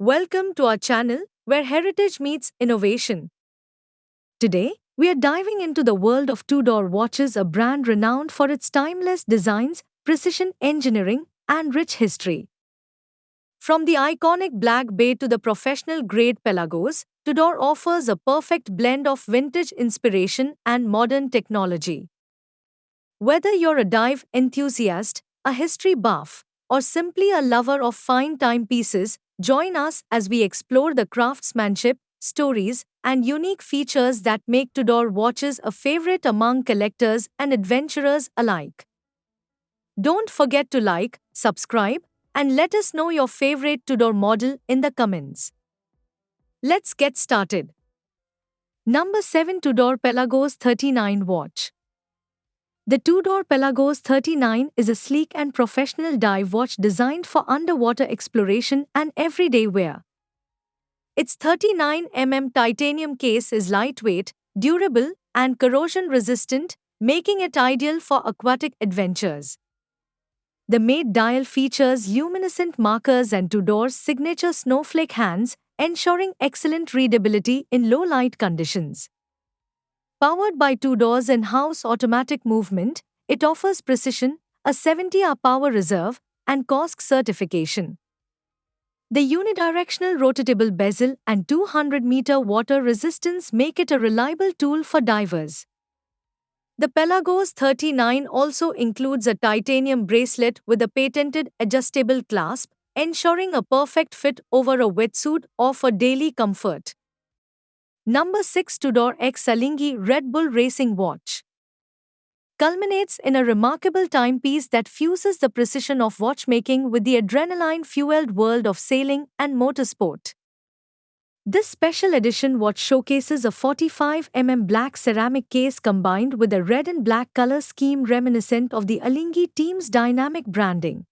Welcome to our channel where heritage meets innovation. Today, we are diving into the world of Tudor watches, a brand renowned for its timeless designs, precision engineering, and rich history. From the iconic Black Bay to the professional grade Pelagos, Tudor offers a perfect blend of vintage inspiration and modern technology. Whether you're a dive enthusiast, a history buff, or simply a lover of fine timepieces, join us as we explore the craftsmanship, stories, and unique features that make Tudor watches a favorite among collectors and adventurers alike. Don't forget to like, subscribe, and let us know your favorite Tudor model in the comments. Let's get started. Number 7, Tudor Pelagos 39 watch. The Tudor Pelagos 39 is a sleek and professional dive watch designed for underwater exploration and everyday wear. Its 39 titanium case is lightweight, durable, and corrosion resistant, making it ideal for aquatic adventures. The matte dial features luminescent markers and Tudor's signature snowflake hands, ensuring excellent readability in low light conditions. Powered by Tudor's in-house automatic movement, it offers precision, a 70-hour power reserve, and COSC certification. The unidirectional rotatable bezel and 200-meter water resistance make it a reliable tool for divers. The Pelagos 39 also includes a titanium bracelet with a patented adjustable clasp, ensuring a perfect fit over a wetsuit or for daily comfort. Number 6, Tudor X Alinghi Red Bull Racing Watch culminates in a remarkable timepiece that fuses the precision of watchmaking with the adrenaline-fueled world of sailing and motorsport. This special edition watch showcases a 45 black ceramic case combined with a red and black color scheme reminiscent of the Alinghi team's dynamic branding.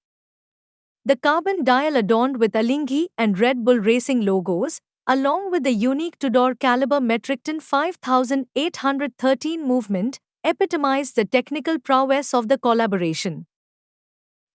The carbon dial adorned with Alinghi and Red Bull Racing logos, along with the unique Tudor caliber Metricton 5813 movement, epitomize the technical prowess of the collaboration.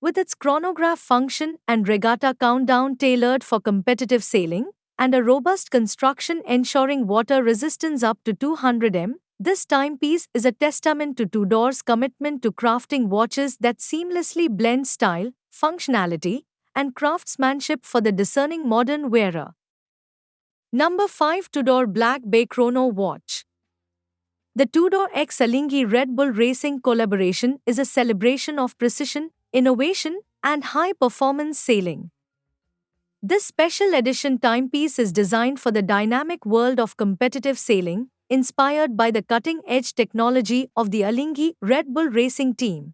With its chronograph function and regatta countdown tailored for competitive sailing, and a robust construction ensuring water resistance up to 200 m, this timepiece is a testament to Tudor's commitment to crafting watches that seamlessly blend style, functionality, and craftsmanship for the discerning modern wearer. Number 5, Tudor Black Bay Chrono Watch. The Tudor X Alinghi Red Bull Racing collaboration is a celebration of precision, innovation, and high-performance sailing. This special edition timepiece is designed for the dynamic world of competitive sailing, inspired by the cutting-edge technology of the Alinghi Red Bull Racing team.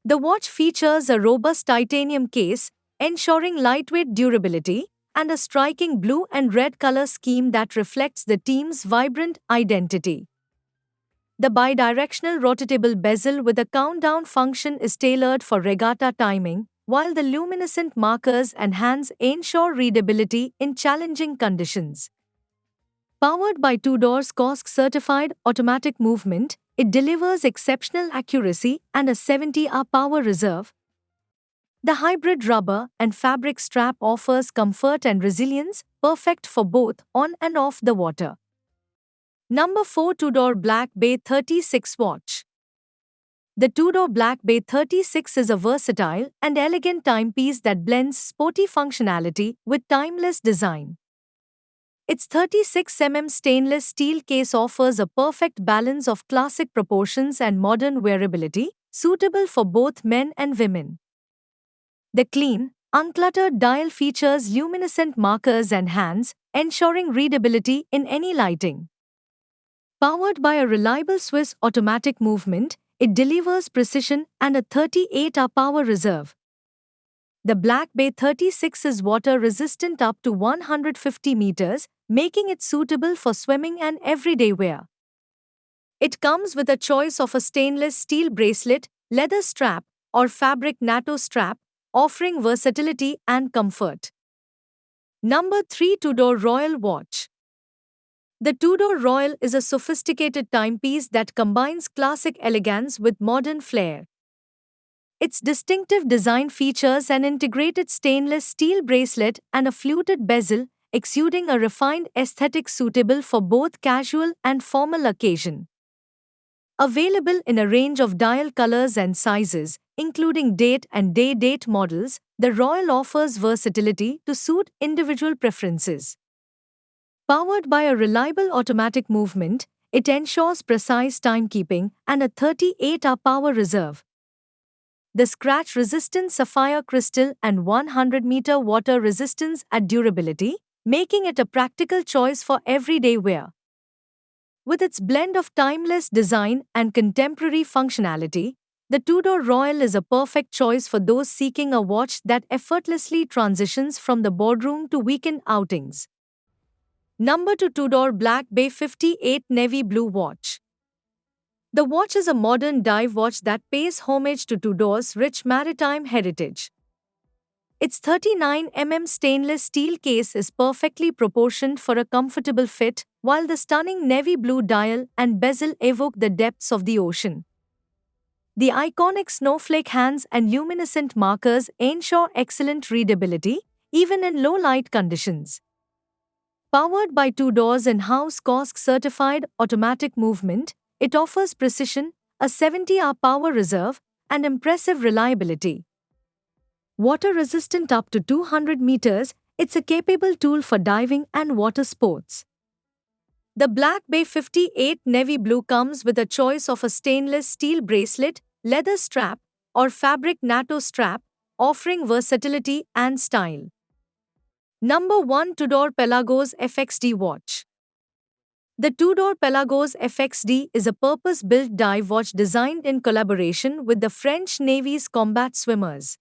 The watch features a robust titanium case, ensuring lightweight durability, and a striking blue and red color scheme that reflects the team's vibrant identity. The bidirectional rotatable bezel with a countdown function is tailored for regatta timing, while the luminescent markers and hands ensure readability in challenging conditions. Powered by Tudor's COSC certified automatic movement, it delivers exceptional accuracy and a 70-hour power reserve. The hybrid rubber and fabric strap offers comfort and resilience, perfect for both on and off the water. Number 4, Tudor Black Bay 36 watch. The Tudor Black Bay 36 is a versatile and elegant timepiece that blends sporty functionality with timeless design. Its 36 stainless steel case offers a perfect balance of classic proportions and modern wearability, suitable for both men and women. The clean, uncluttered dial features luminescent markers and hands, ensuring readability in any lighting. Powered by a reliable Swiss automatic movement, it delivers precision and a 38-hour power reserve. The Black Bay 36 is water-resistant up to 150 meters, making it suitable for swimming and everyday wear. It comes with a choice of a stainless steel bracelet, leather strap, or fabric NATO strap, offering versatility and comfort. Number 3, Tudor Royal Watch. The Tudor Royal is a sophisticated timepiece that combines classic elegance with modern flair. Its distinctive design features an integrated stainless steel bracelet and a fluted bezel, exuding a refined aesthetic suitable for both casual and formal occasion. Available in a range of dial colors and sizes, including date and day-date models, the Royal offers versatility to suit individual preferences. Powered by a reliable automatic movement, it ensures precise timekeeping and a 38-hour power reserve. The scratch-resistant sapphire crystal and 100-meter water resistance add durability, making it a practical choice for everyday wear. With its blend of timeless design and contemporary functionality, the Tudor Royal is a perfect choice for those seeking a watch that effortlessly transitions from the boardroom to weekend outings. Number 2, Tudor Black Bay 58 Navy Blue Watch. The watch is a modern dive watch that pays homage to Tudor's rich maritime heritage. Its 39 stainless steel case is perfectly proportioned for a comfortable fit, while the stunning navy blue dial and bezel evoke the depths of the ocean. The iconic snowflake hands and luminescent markers ensure excellent readability, even in low-light conditions. Powered by Tudor's in-house COSC-certified automatic movement, it offers precision, a 70-hour power reserve, and impressive reliability. Water-resistant up to 200 meters, it's a capable tool for diving and water sports. The Black Bay 58 Navy Blue comes with a choice of a stainless steel bracelet, leather strap, or fabric NATO strap, offering versatility and style. Number 1, Tudor Pelagos FXD Watch. The Tudor Pelagos FXD is a purpose-built dive watch designed in collaboration with the French Navy's combat swimmers.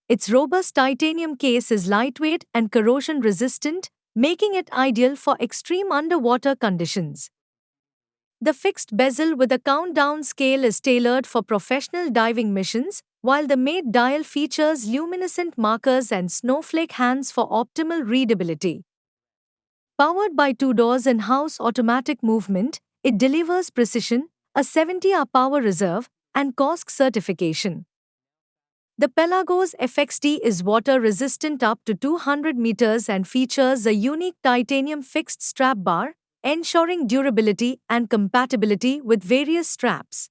Its robust titanium case is lightweight and corrosion-resistant, making it ideal for extreme underwater conditions. The fixed bezel with a countdown scale is tailored for professional diving missions, while the mate dial features luminescent markers and snowflake hands for optimal readability. Powered by Tudor's in-house automatic movement, it delivers precision, a 70-hour power reserve, and COSC certification. The Pelagos FXD is water-resistant up to 200 meters and features a unique titanium fixed strap bar, ensuring durability and compatibility with various straps.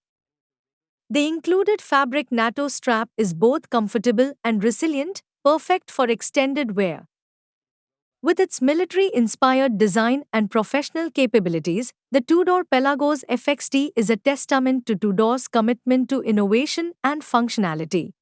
The included fabric NATO strap is both comfortable and resilient, perfect for extended wear. With its military-inspired design and professional capabilities, the Tudor Pelagos FXD is a testament to Tudor's commitment to innovation and functionality.